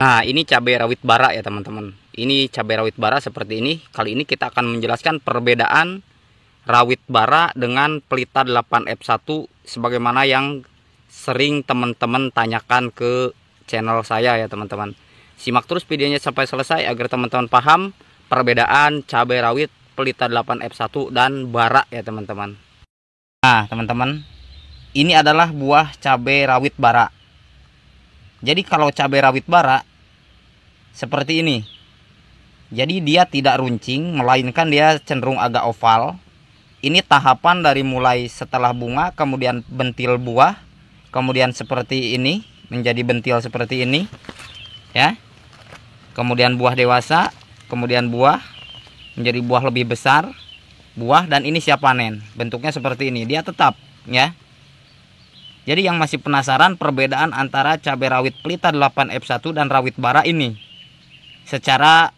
Nah, ini cabai rawit bara ya teman-teman. Ini cabai rawit bara seperti ini. Kali ini kita akan menjelaskan perbedaan rawit bara dengan pelita 8F1 sebagaimana yang sering teman-teman tanyakan ke channel saya ya teman-teman. Simak terus videonya sampai selesai agar teman-teman paham perbedaan cabai rawit pelita 8F1 dan bara ya teman-teman. Nah, teman-teman, ini adalah buah cabai rawit bara. Jadi kalau cabai rawit bara seperti ini. Jadi dia tidak runcing, melainkan dia cenderung agak oval. Ini tahapan dari mulai setelah bunga, kemudian bentil buah, kemudian seperti ini, menjadi bentil seperti ini, ya. Kemudian buah dewasa, kemudian buah, menjadi buah lebih besar, buah, dan ini siap panen. Bentuknya seperti ini, dia tetap, ya. Jadi yang masih penasaran perbedaan antara cabai rawit pelita 8F1 dan rawit bara ini. Secara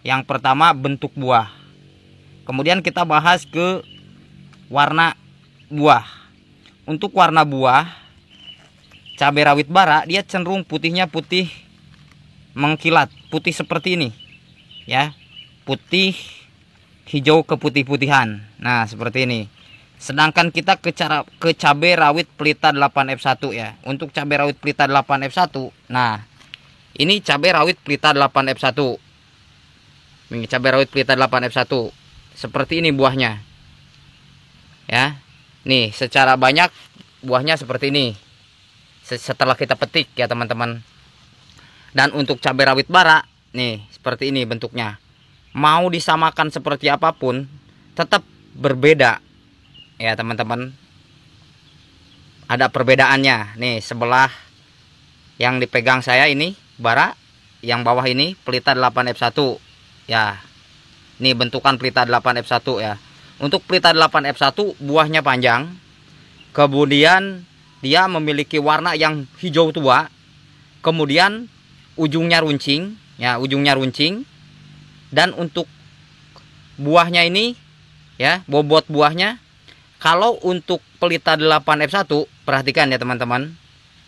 yang pertama bentuk buah. Kemudian kita bahas ke warna buah. Untuk warna buah cabai rawit bara dia cenderung putihnya putih mengkilat, putih seperti ini. Ya. Putih hijau keputih-putihan. Nah, seperti ini. Sedangkan kita ke cabai rawit pelita 8F1 ya. Untuk cabai rawit pelita 8F1, nah, ini cabai rawit pelita 8F1. Ini cabai rawit pelita 8F1. Seperti ini buahnya. Ya. Nih, secara banyak buahnya seperti ini. Setelah kita petik ya, teman-teman. Dan untuk cabai rawit bara, nih, seperti ini bentuknya. Mau disamakan seperti apapun, tetap berbeda. Ya, teman-teman. Ada perbedaannya. Nih, sebelah yang dipegang saya ini bara, yang bawah ini pelita 8F1 ya. Ini bentukan pelita 8F1 ya. Untuk pelita 8F1 buahnya panjang, kemudian dia memiliki warna yang hijau tua, kemudian ujungnya runcing ya, ujungnya runcing. Dan untuk buahnya ini ya, bobot buahnya, kalau untuk pelita 8F1 perhatikan ya teman-teman.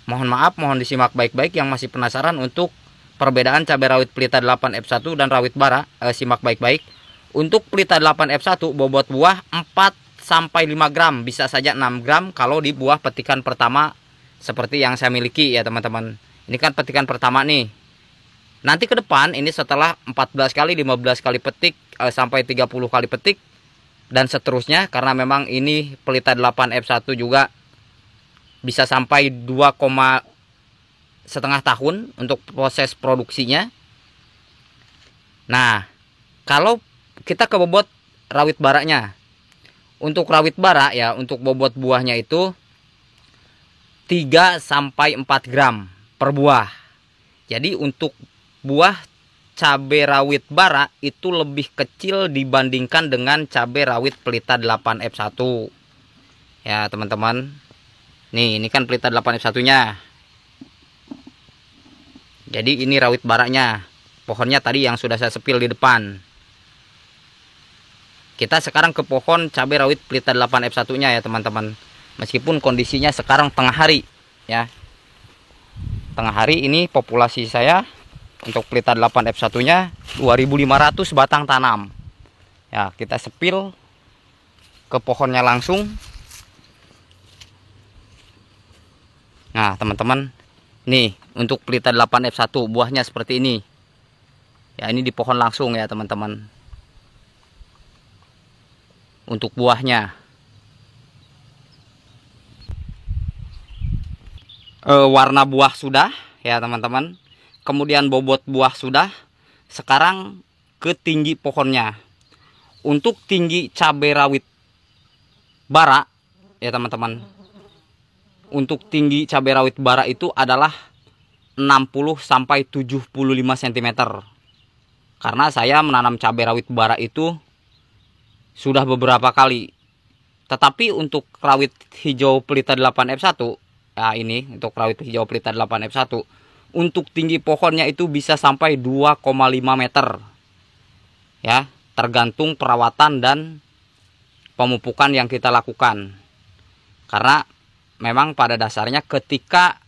Mohon maaf, mohon disimak baik-baik yang masih penasaran untuk perbedaan cabai rawit pelita 8F1 dan rawit bara, simak baik-baik. Untuk pelita 8F1 bobot buah 4-5 gram, bisa saja 6 gram kalau di buah petikan pertama seperti yang saya miliki ya teman-teman. Ini kan petikan pertama nih. Nanti ke depan ini setelah 14 kali, 15 kali petik, sampai 30 kali petik dan seterusnya, karena memang ini pelita 8F1 juga bisa sampai 2,5 tahun untuk proses produksinya. Nah, kalau kita ke bobot rawit baranya. Untuk rawit bara ya, untuk bobot buahnya itu 3-4 gram per buah. Jadi untuk buah cabai rawit bara itu lebih kecil dibandingkan dengan cabai rawit pelita 8F1. Ya, teman-teman. Nih, ini kan pelita 8F1-nya. Jadi ini rawit baranya. Pohonnya tadi yang sudah saya sepil di depan. Kita sekarang ke pohon cabai rawit pelita 8F1-nya ya, teman-teman. Meskipun kondisinya sekarang tengah hari, ya. Tengah hari ini populasi saya untuk pelita 8F1-nya 2.500 batang tanam. Ya, kita sepil ke pohonnya langsung. Nah, teman-teman, nih untuk pelita 8F1 buahnya seperti ini. Ya, ini di pohon langsung ya, teman-teman. Untuk buahnya. Warna buah sudah ya, teman-teman. Kemudian bobot buah sudah. Sekarang ke tinggi pohonnya. Untuk tinggi cabai rawit bara ya, teman-teman. Untuk tinggi cabai rawit bara itu adalah 60-75 cm. Karena saya menanam cabai rawit bara itu sudah beberapa kali. Tetapi untuk rawit hijau pelita 8F1, ya ini untuk rawit hijau pelita 8F1, untuk tinggi pohonnya itu bisa sampai 2,5 meter. Ya, tergantung perawatan dan pemupukan yang kita lakukan. Karena memang pada dasarnya ketika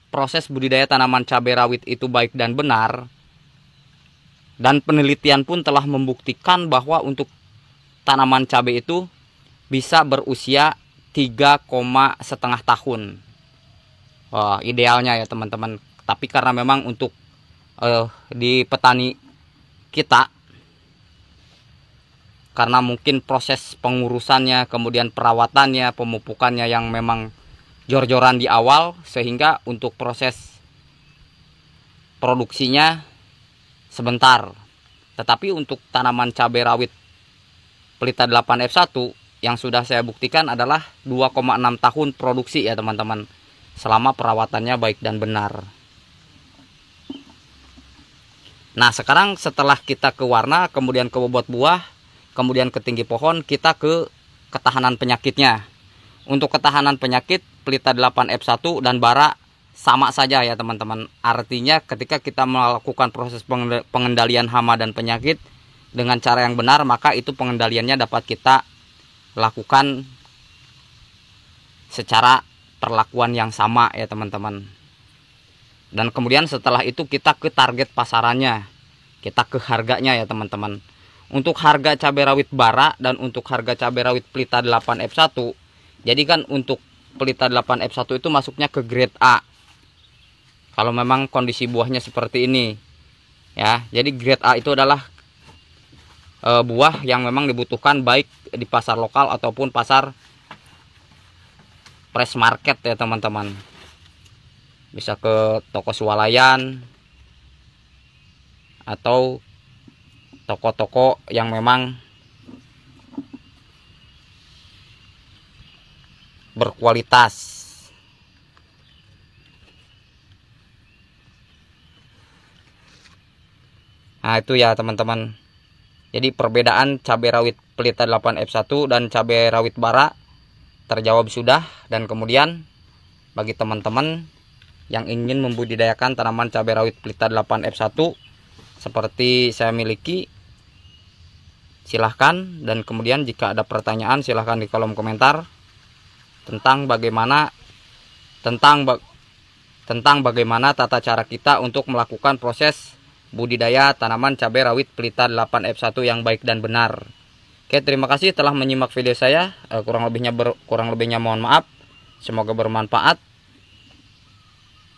proses budidaya tanaman cabai rawit itu baik dan benar, dan penelitian pun telah membuktikan bahwa untuk tanaman cabai itu bisa berusia 3,5 tahun. Wah, idealnya ya teman-teman. Tapi karena memang untuk di petani kita, karena mungkin proses pengurusannya, kemudian perawatannya, pemupukannya yang memang jor-joran di awal, sehingga untuk proses produksinya sebentar. Tetapi untuk tanaman cabai rawit Pelita 8F1 yang sudah saya buktikan adalah 2,6 tahun produksi ya teman-teman, selama perawatannya baik dan benar. Nah, sekarang setelah kita ke warna, kemudian ke bobot buah, kemudian ke tinggi pohon, kita ke ketahanan penyakitnya. Untuk ketahanan penyakit, Pelita 8F1 dan bara sama saja ya teman-teman. Artinya ketika kita melakukan proses pengendalian hama dan penyakit dengan cara yang benar, maka itu pengendaliannya dapat kita lakukan secara perlakuan yang sama ya teman-teman. Dan kemudian setelah itu kita ke target pasarannya, kita ke harganya ya teman-teman. Untuk harga cabai rawit bara dan untuk harga cabai rawit Pelita 8F1, jadi kan untuk Pelita 8F1 itu masuknya ke grade A. Kalau memang kondisi buahnya seperti ini ya, jadi grade A itu adalah buah yang memang dibutuhkan baik di pasar lokal ataupun pasar fresh market ya teman-teman. Bisa ke toko swalayan atau toko-toko yang memang berkualitas. Nah, itu ya teman-teman. Jadi perbedaan cabai rawit Pelita 8F1 dan cabai rawit bara terjawab sudah. Dan kemudian bagi teman-teman yang ingin membudidayakan tanaman cabai rawit Pelita 8F1 seperti saya miliki, silahkan. Dan kemudian jika ada pertanyaan, silahkan di kolom komentar tentang bagaimana tata cara kita untuk melakukan proses budidaya tanaman cabai rawit Pelita 8F1 yang baik dan benar. Oke, terima kasih telah menyimak video saya. Kurang lebihnya mohon maaf. Semoga bermanfaat.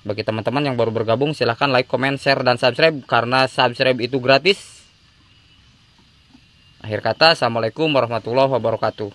Bagi teman-teman yang baru bergabung, silahkan like, comment, share, dan subscribe, karena subscribe itu gratis. Akhir kata, assalamualaikum warahmatullahi wabarakatuh.